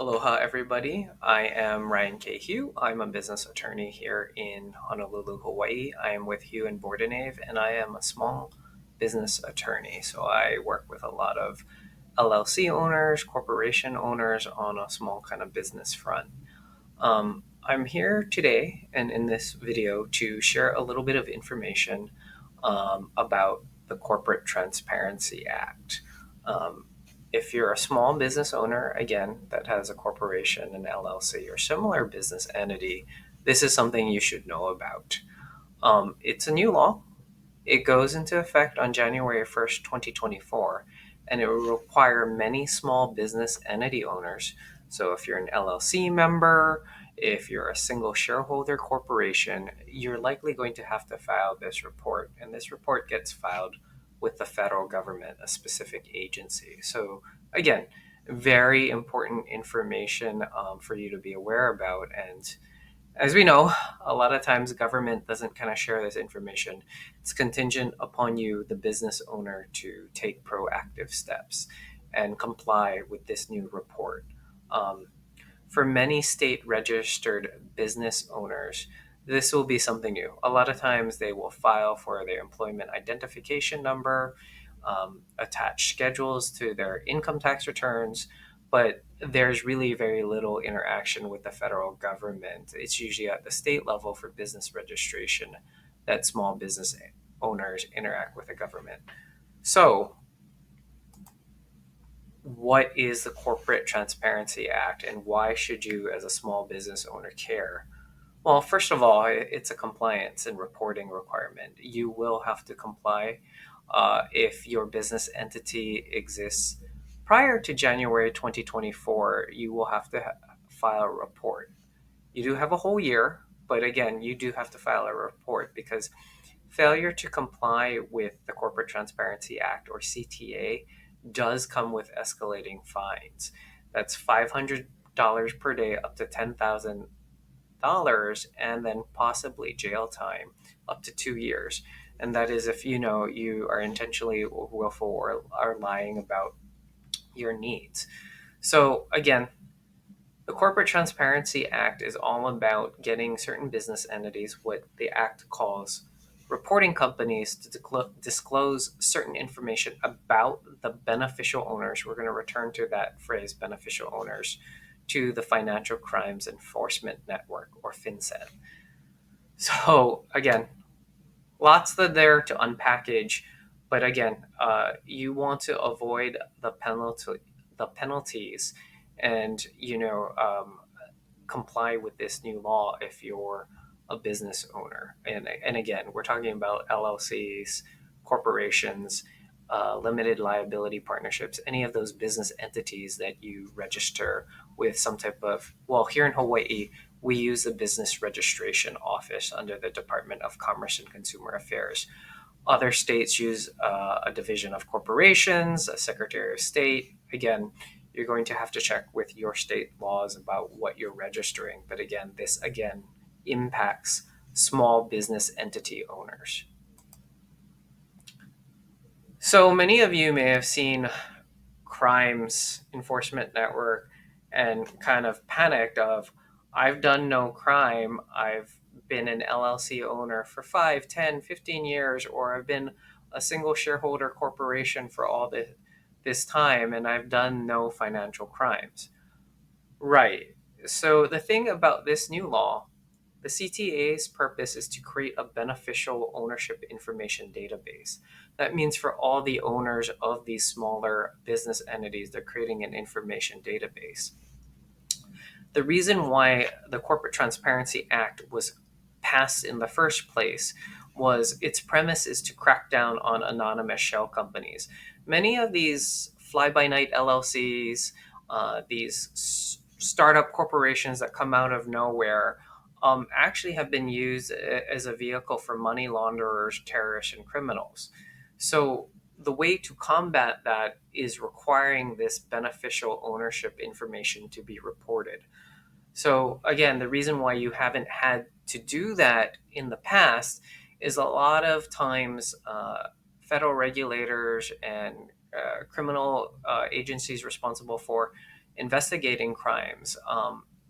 Aloha, everybody. I am Ryan Cahew. I'm a business attorney here in Honolulu, Hawaii. I am with Hugh in Bordenave, and I am a small business attorney. So I work with a lot of LLC owners, corporation owners on a small kind of business front. I'm here today and in this video to share a little bit of information about the Corporate Transparency Act. Um, if you're a small business owner, again, that has a corporation, an LLC, or similar business entity, this is something you should know about. It's a new law. It goes into effect on January 1st, 2024, and it will require many small business entity owners. So if you're an LLC member, if you're a single shareholder corporation, you're likely going to have to file this report. And this report gets filed with the federal government, a specific agency. So again, very important information for you to be aware about. And as we know, a lot of times government doesn't kind of share this information. It's contingent upon you, the business owner, to take proactive steps and comply with this new report. Um, for many state registered business owners, this will be something new. A lot of times they will file for their employment identification number, attach schedules to their income tax returns, but there's really very little interaction with the federal government. It's usually at the state level for business registration that small business owners interact with the government. So, what is the Corporate Transparency Act and why should you, as a small business owner, care? Well, first of all, it's a compliance and reporting requirement. You will have to comply if your business entity exists prior to January 2024. You will have to file a report. You do have a whole year, but again, you do have to file a report because failure to comply with the Corporate Transparency Act, or CTA, does come with escalating fines. That's $500 per day up to $10,000, and then possibly jail time up to 2 years. And that is if you know you are intentionally willful or are lying about your needs. So again, the Corporate Transparency Act is all about getting certain business entities, what the Act calls reporting companies, to disclose certain information about the beneficial owners. We're going to return to that phrase, beneficial owners, to the Financial Crimes Enforcement Network, or FinCEN. So again, lots there to unpackage, but again, you want to avoid the penalties, and comply with this new law if you're a business owner. And again, we're talking about LLCs, corporations, limited liability partnerships, any of those business entities that you register with some type of, well, here in Hawaii, we use the Business Registration Office under the Department of Commerce and Consumer Affairs. Other states use a division of corporations, a Secretary of State. Again, you're going to have to check with your state laws about what you're registering. But again, this again impacts small business entity owners. So many of you may have seen Crimes Enforcement Network and kind of panicked of, I've done no crime. I've been an LLC owner for 5, 10, 15 years, or I've been a single shareholder corporation for all this time, and I've done no financial crimes. Right. So the thing about this new law, the CTA's purpose is to create a beneficial ownership information database. That means for all the owners of these smaller business entities, they're creating an information database. The reason why the Corporate Transparency Act was passed in the first place was its premise is to crack down on anonymous shell companies. Many of these fly-by-night LLCs, these startup corporations that come out of nowhere, actually have been used as a vehicle for money launderers, terrorists, and criminals. So the way to combat that is requiring this beneficial ownership information to be reported. So again, the reason why you haven't had to do that in the past is a lot of times federal regulators and criminal agencies responsible for investigating crimes,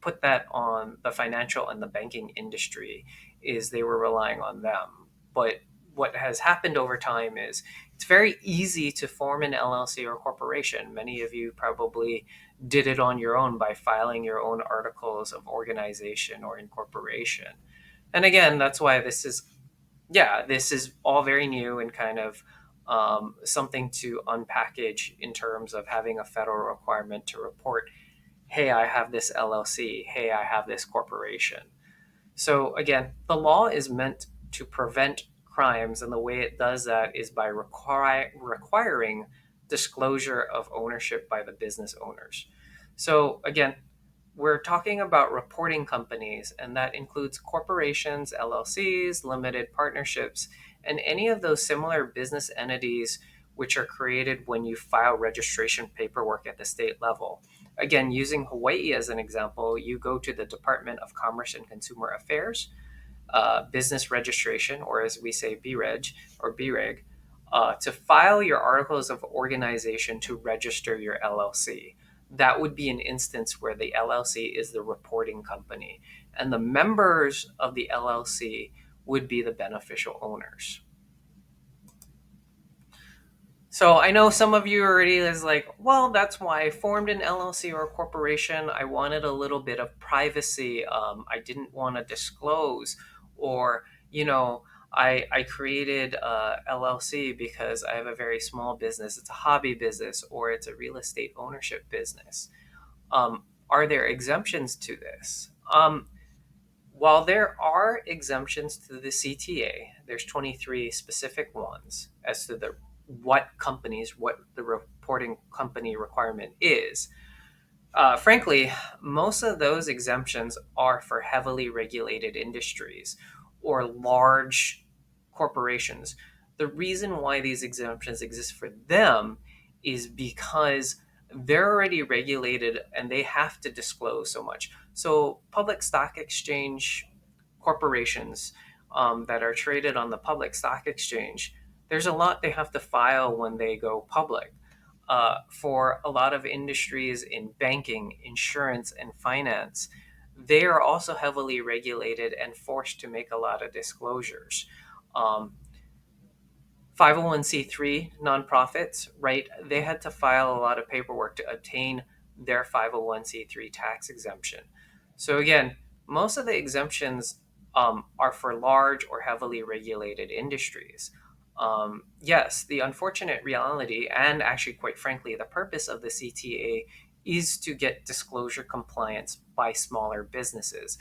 put that on the financial and the banking industry, is they were relying on them. But what has happened over time is it's very easy to form an LLC or corporation. Many of you probably did it on your own by filing your own articles of organization or incorporation. And again, that's why this is all very new and kind of something to unpackage in terms of having a federal requirement to report, hey, I have this LLC, hey, I have this corporation. So again, the law is meant to prevent crimes, and the way it does that is by requiring disclosure of ownership by the business owners. So again, we're talking about reporting companies, and that includes corporations, LLCs, limited partnerships, and any of those similar business entities which are created when you file registration paperwork at the state level. Again, using Hawaii as an example, you go to the Department of Commerce and Consumer Affairs, business registration, or as we say, BREG or BREG, to file your articles of organization to register your LLC. That would be an instance where the LLC is the reporting company, and the members of the LLC would be the beneficial owners. So I know some of you already is like, well, that's why I formed an LLC or a corporation. I wanted a little bit of privacy. I didn't want to disclose, or I created a LLC because I have a very small business. It's a hobby business, or it's a real estate ownership business. Are there exemptions to this? While there are exemptions to the CTA, there's 23 specific ones as to what the reporting company requirement is. Frankly, most of those exemptions are for heavily regulated industries or large corporations. The reason why these exemptions exist for them is because they're already regulated and they have to disclose so much. So, public stock exchange corporations that are traded on the public stock exchange, there's a lot they have to file when they go public. For a lot of industries in banking, insurance, and finance, they are also heavily regulated and forced to make a lot of disclosures. Um, 501c3 nonprofits, right? They had to file a lot of paperwork to obtain their 501c3 tax exemption. So, again, most of the exemptions are for large or heavily regulated industries. Yes, the unfortunate reality, and actually, quite frankly, the purpose of the CTA is to get disclosure compliance by smaller businesses.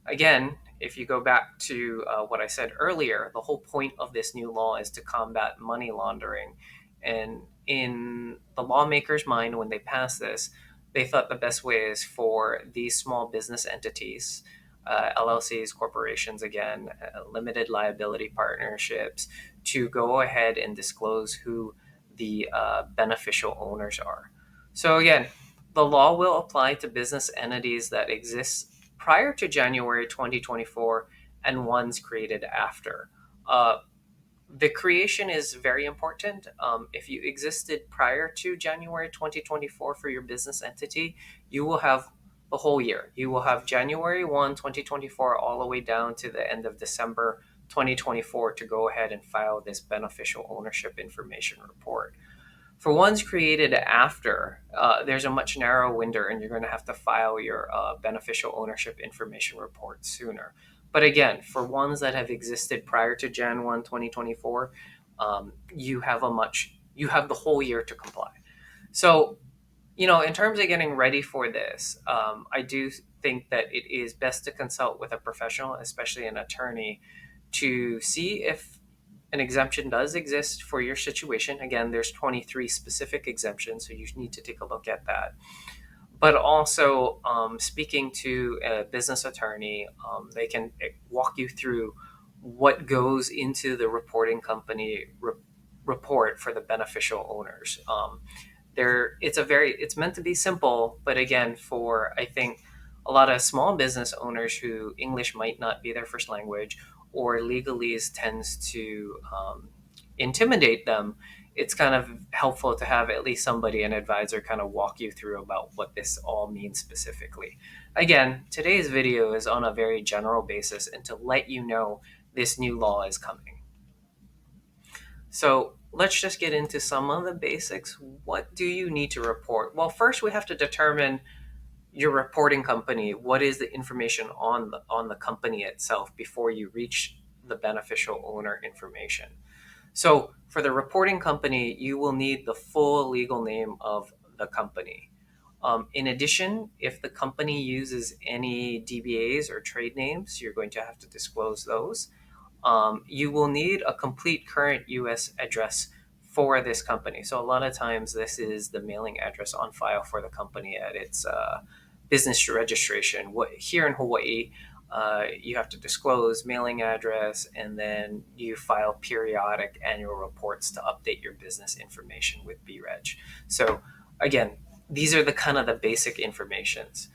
Again, if you go back to what I said earlier, the whole point of this new law is to combat money laundering. And in the lawmakers' mind, when they passed this, they thought the best way is for these small business entities, LLCs, corporations, again, limited liability partnerships, to go ahead and disclose who the beneficial owners are. So, again, the law will apply to business entities that exist prior to January 2024 and ones created after. The creation is very important. If you existed prior to January 2024 for your business entity, you will have the whole year. You will have January 1, 2024, all the way down to the end of December 2024 to go ahead and file this beneficial ownership information report. For ones created after, there's a much narrower window, and you're going to have to file your beneficial ownership information report sooner. But again, for ones that have existed prior to Jan 1, 2024, you have the whole year to comply. So, in terms of getting ready for this, I do think that it is best to consult with a professional, especially an attorney, to see if an exemption does exist for your situation. Again, there's 23 specific exemptions, so you need to take a look at that. But also, speaking to a business attorney, they can walk you through what goes into the reporting company report for the beneficial owners. It's meant to be simple, but again, for I think a lot of small business owners who English might not be their first language, or legalese tends to intimidate them, it's kind of helpful to have at least somebody, an advisor, kind of walk you through about what this all means specifically. Again, today's video is on a very general basis and to let you know this new law is coming. So let's just get into some of the basics. What do you need to report? Well, first we have to determine your reporting company. What is the information on the company itself before you reach the beneficial owner information? So for the reporting company, you will need the full legal name of the company. In addition, if the company uses any DBAs or trade names, you're going to have to disclose those. You will need a complete current US address for this company. So a lot of times this is the mailing address on file for the company at its business registration. Here in Hawaii, you have to disclose mailing address, and then you file periodic annual reports to update your business information with BREG. So again, these are the kind of the basic informations.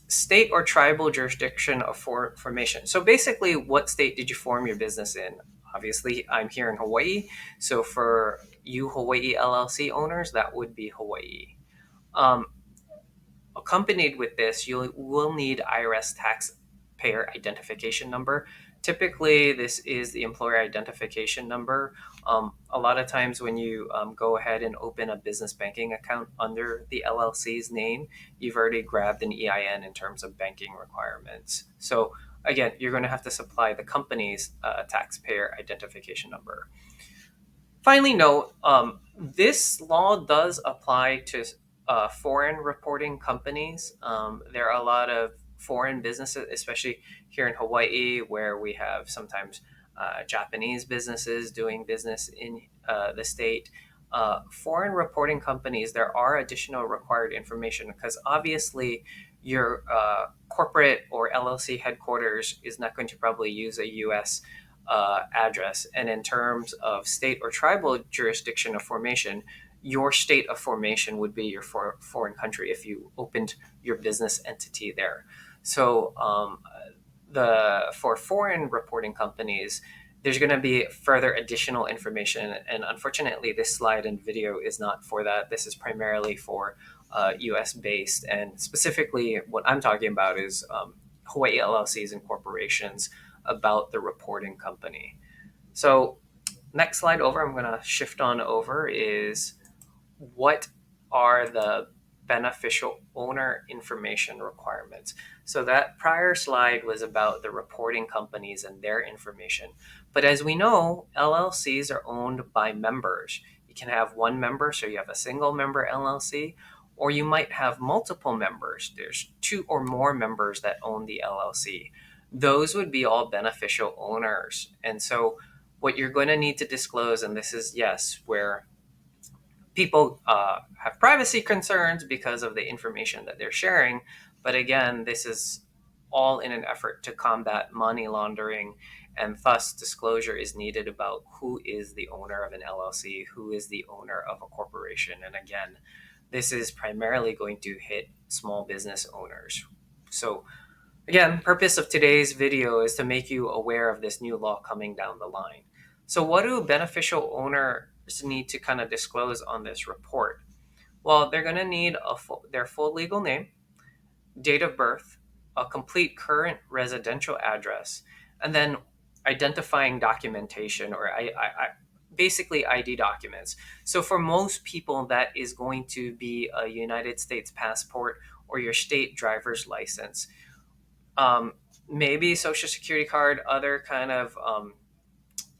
State or tribal jurisdiction of formation. So basically, what state did you form your business in? Obviously, I'm here in Hawaii. So for you Hawaii LLC owners, that would be Hawaii. Accompanied with this, you will need IRS taxpayer identification number. Typically, this is the employer identification number. A lot of times when you go ahead and open a business banking account under the LLC's name, you've already grabbed an EIN in terms of banking requirements. So again, you're going to have to supply the company's taxpayer identification number. Finally, note, this law does apply to foreign reporting companies. There are a lot of foreign businesses, especially here in Hawaii, where we have sometimes Japanese businesses doing business in the state. Foreign reporting companies, there are additional required information because obviously your corporate or LLC headquarters is not going to probably use a U.S. Address. And in terms of state or tribal jurisdiction of formation, your state of formation would be your foreign country if you opened your business entity there. So for foreign reporting companies, there's going to be further additional information. And unfortunately, this slide and video is not for that. This is primarily for US based. And specifically, what I'm talking about is Hawaii LLCs and corporations about the reporting company. So next slide over, I'm going to shift on over, is what are the beneficial owner information requirements. So that prior slide was about the reporting companies and their information. But as we know, LLCs are owned by members. You can have one member, so you have a single member LLC, or you might have multiple members. There's two or more members that own the LLC. Those would be all beneficial owners. And so what you're going to need to disclose, and this is, yes, where people have privacy concerns because of the information that they're sharing. But again, this is all in an effort to combat money laundering, and thus disclosure is needed about who is the owner of an LLC, who is the owner of a corporation. And again, this is primarily going to hit small business owners. So again, purpose of today's video is to make you aware of this new law coming down the line. So what do beneficial owners need to kind of disclose on this report? Well, they're going to need their full legal name, date of birth, a complete current residential address, and then identifying documentation, or basically ID documents. So for most people, that is going to be a United States passport or your state driver's license. Maybe social security card, other kind of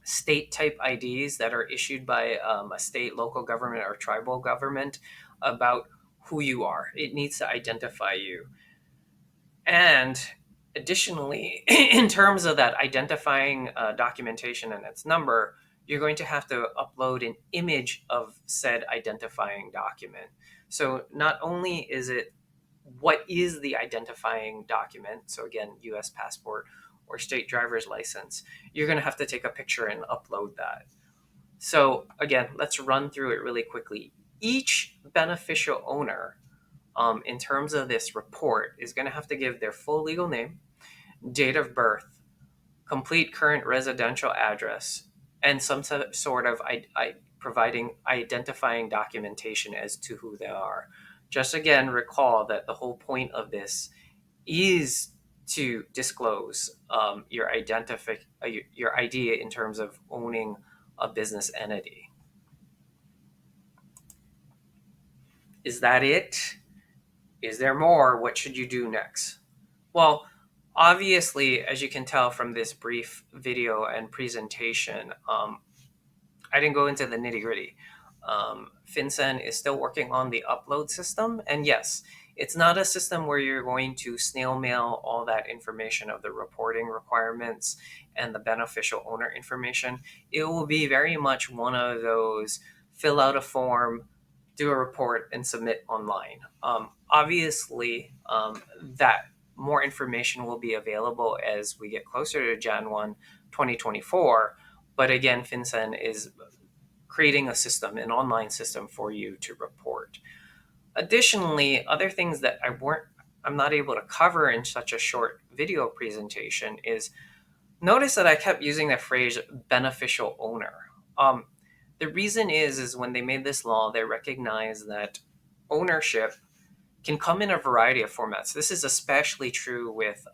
state type IDs that are issued by a state, local government, or tribal government about who you are. It needs to identify you. And additionally, in terms of that identifying documentation and its number, you're going to have to upload an image of said identifying document. So not only is it what is the identifying document, so again, US passport or state driver's license, you're going to have to take a picture and upload that. So again, let's run through it really quickly. Each beneficial owner, in terms of this report, is going to have to give their full legal name, date of birth, complete current residential address, and some sort of providing identifying documentation as to who they are. Just again, recall that the whole point of this is to disclose your idea in terms of owning a business entity. Is that it? Is there more? What should you do next? Well, obviously, as you can tell from this brief video and presentation, I didn't go into the nitty gritty. FinCEN is still working on the upload system. And yes, it's not a system where you're going to snail mail all that information of the reporting requirements and the beneficial owner information. It will be very much one of those fill out a form, do a report, and submit online. Obviously, that more information will be available as we get closer to Jan 1, 2024. But again, FinCEN is creating a system, an online system for you to report. Additionally, other things that I'm not able to cover in such a short video presentation is notice that I kept using the phrase beneficial owner. The reason is when they made this law, they recognized that ownership can come in a variety of formats. This is especially true with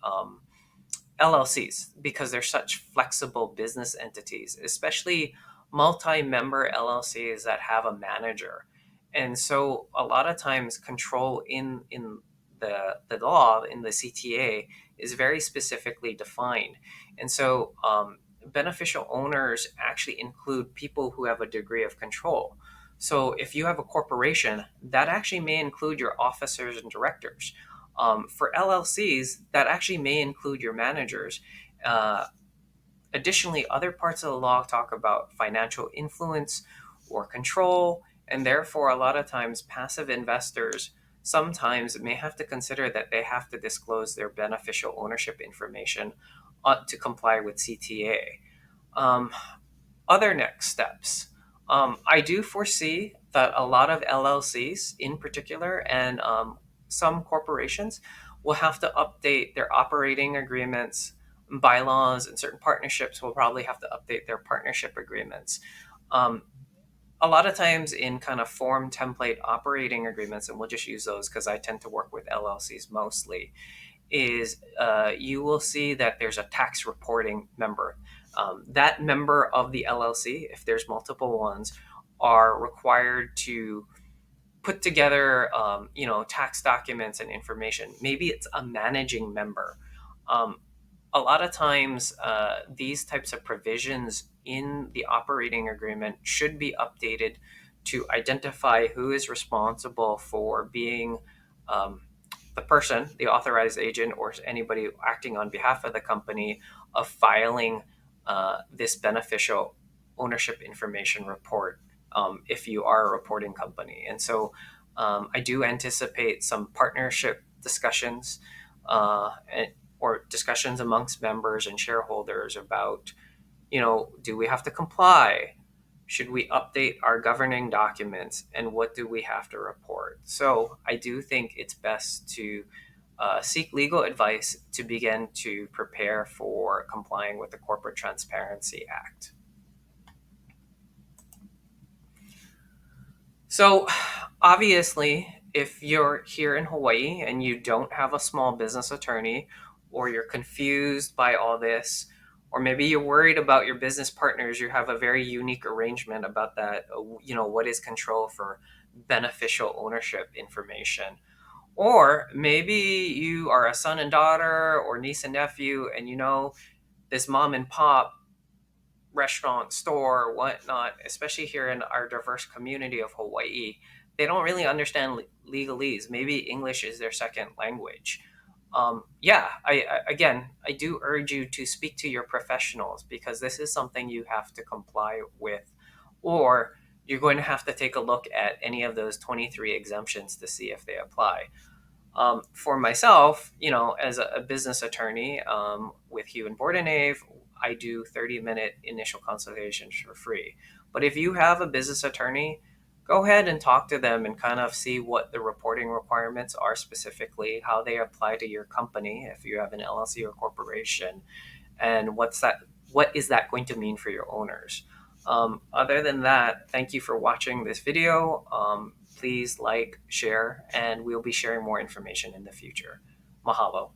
LLCs because they're such flexible business entities, especially multi-member LLCs that have a manager. And so a lot of times control in the law, in the CTA, is very specifically defined. And so beneficial owners actually include people who have a degree of control. So if you have a corporation, that actually may include your officers and directors. For LLCs, that actually may include your managers. Additionally, other parts of the law talk about financial influence or control, and therefore, a lot of times, passive investors sometimes may have to consider that they have to disclose their beneficial ownership information to comply with CTA. Other next steps. I do foresee that a lot of LLCs in particular and some corporations will have to update their operating agreements, bylaws, and certain partnerships will probably have to update their partnership agreements. A lot of times in kind of form template operating agreements, and we'll just use those because I tend to work with LLCs mostly, is you will see that there's a tax reporting member. That member of the LLC, if there's multiple ones, are required to put together, tax documents and information. Maybe it's a managing member. A lot of times, these types of provisions in the operating agreement should be updated to identify who is responsible for being the person, the authorized agent, or anybody acting on behalf of the company of filing this beneficial ownership information report if you are a reporting company. And so I do anticipate some partnership discussions or discussions amongst members and shareholders about, do we have to comply? Should we update our governing documents? And what do we have to report? So I do think it's best to seek legal advice to begin to prepare for complying with the Corporate Transparency Act. So obviously, if you're here in Hawaii and you don't have a small business attorney, or you're confused by all this, or maybe you're worried about your business partners, you have a very unique arrangement about that, what is control for beneficial ownership information. Or maybe you are a son and daughter or niece and nephew, and this mom and pop restaurant, store, whatnot, especially here in our diverse community of Hawaii, they don't really understand legalese. Maybe English is their second language. I do urge you to speak to your professionals because this is something you have to comply with, or you're going to have to take a look at any of those 23 exemptions to see if they apply. For myself, as a business attorney with Hugh and Bordenave, I do 30-minute initial consultations for free. But if you have a business attorney, go ahead and talk to them and kind of see what the reporting requirements are specifically, how they apply to your company if you have an LLC or corporation, and what is that going to mean for your owners. Other than that, thank you for watching this video. Please like, share, and we'll be sharing more information in the future. Mahalo.